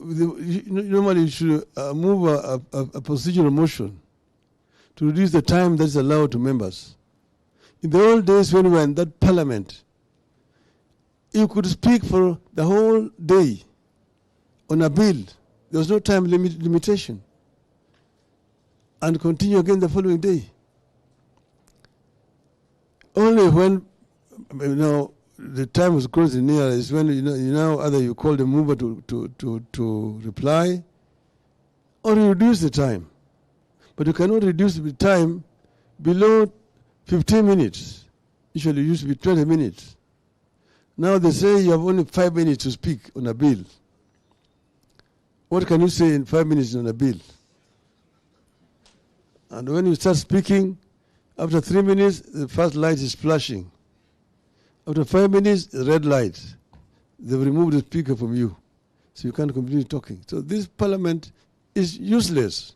normally you should move a procedural motion to reduce the time that's allowed to members. In the old days when we were in that parliament, you could speak for the whole day on a bill. There was no time limitation. And continue again the following day. Only when, the time was closing near is when, either you call the mover to reply or you reduce the time. But you cannot reduce the time below 15 minutes. Usually it used to be 20 minutes. Now they say you have only 5 minutes to speak on a bill. What can you say in 5 minutes on a bill? And when you start speaking, after 3 minutes, the first light is flashing. After 5 minutes, the red light. They've removed the speaker from you, so you can't continue talking. So this parliament is useless.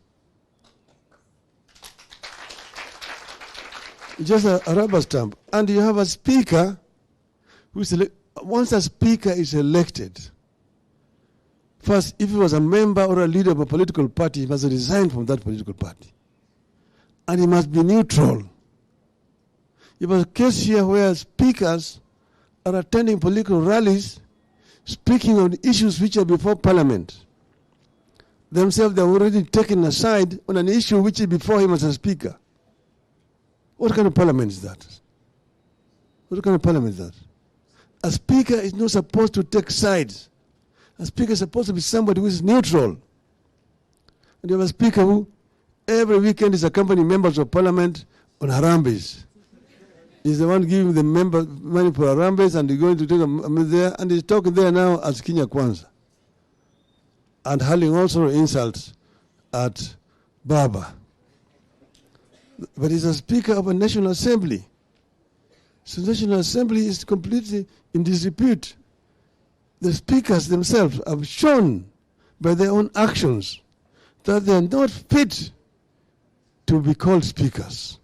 It's just a rubber stamp. And you have a speaker who is once a speaker is elected, first, if he was a member or a leader of a political party, he must resign from that political party. And he must be neutral. You have a case here where speakers are attending political rallies, speaking on issues which are before parliament. Themselves, they are already taken aside on an issue which is before him as a speaker. What kind of parliament is that? What kind of parliament is that? A speaker is not supposed to take sides. A speaker is supposed to be somebody who is neutral. And you have a speaker who every weekend is accompanying members of parliament on Harambes. He's the one giving the member money for Harambes, and he's going to take them there, and he's talking there now as Kenya Kwanza. And hurling also insults at Baba. But he's a speaker of a National Assembly. So the National Assembly is completely in disrepute. The speakers themselves have shown by their own actions that they are not fit to be called speakers.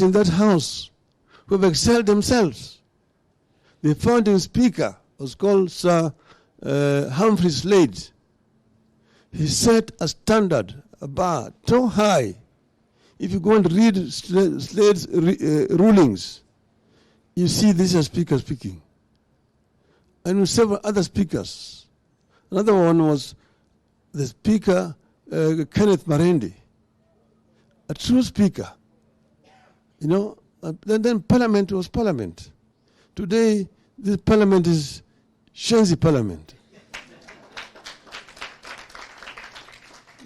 In that house, who have excelled themselves. The founding speaker was called Sir Humphrey Slade. He set a standard, a bar, so high. If you go and read Slade's rulings, you see this as speaker speaking. And with several other speakers. Another one was the speaker, Kenneth Marende, a true speaker. Then parliament was parliament. Today, this parliament is Shenzi parliament.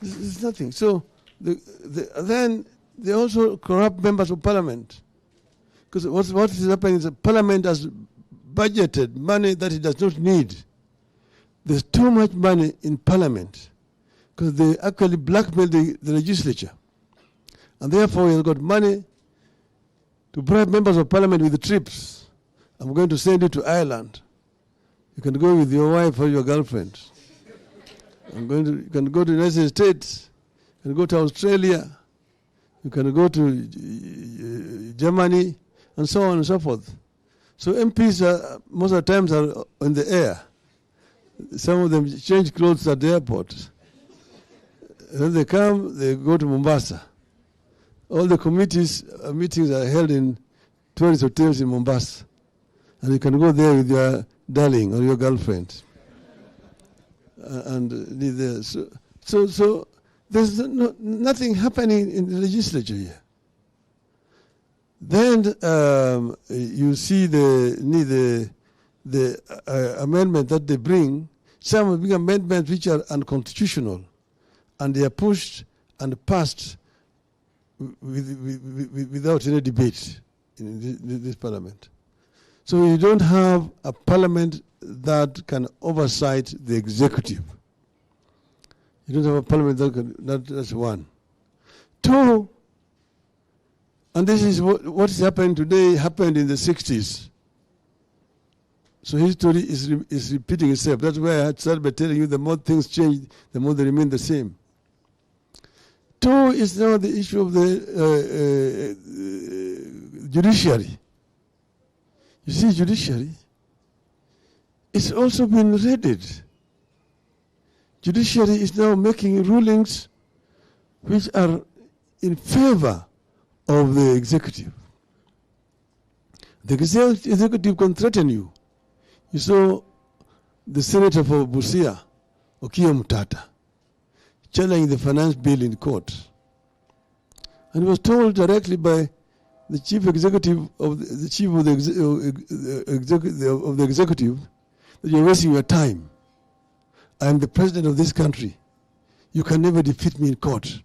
It's nothing. So then they also corrupt members of parliament. Because what is happening is that parliament has budgeted money that it does not need. There's too much money in parliament because they actually blackmail the legislature. And therefore, we have got money to bribe members of parliament with the trips. I'm going to send you to Ireland. You can go with your wife or your girlfriend. You can go to the United States. You can go to Australia. You can go to Germany, and so on and so forth. So MPs most of the times are in the air. Some of them change clothes at the airport. And then they come, they go to Mombasa. All the committees meetings are held in tourist hotels in Mombasa. And you can go there with your darling or your girlfriend. So there's nothing happening in the legislature here. Then you see the amendment that they bring. Some big amendments which are unconstitutional, and they are pushed and passed without any debate in this parliament. So you don't have a parliament that can oversight the executive. You don't have a parliament that can, that's one. Two, and this is what is happening today, happened in the 60s. So history is repeating itself. That's why I had started by telling you the more things change, the more they remain the same. Two is now the issue of the judiciary. You see, judiciary it's also been raided. Judiciary is now making rulings which are in favor of the executive. The executive can threaten you. You saw the senator for Busia, Okiya Mutata, challenging the finance bill in court. And he was told directly by the chief executive of the chief of the executive that you're wasting your time. I am the president of this country. You can never defeat me in court.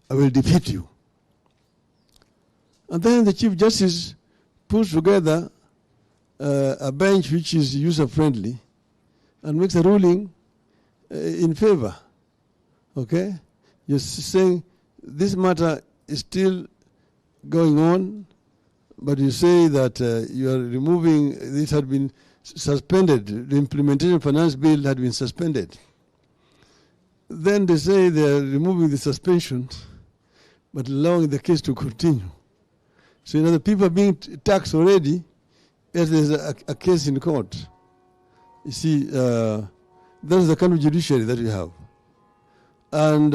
I will defeat you. And then the Chief Justice puts together a bench which is user-friendly and makes a ruling in favor. Okay? You're saying this matter is still going on, but you say that you are removing, this had been suspended, the implementation of finance bill had been suspended. Then they say they are removing the suspension, but allowing the case to continue. So, the people are being taxed already as there's a case in court. You see, that is the kind of judiciary that we have. And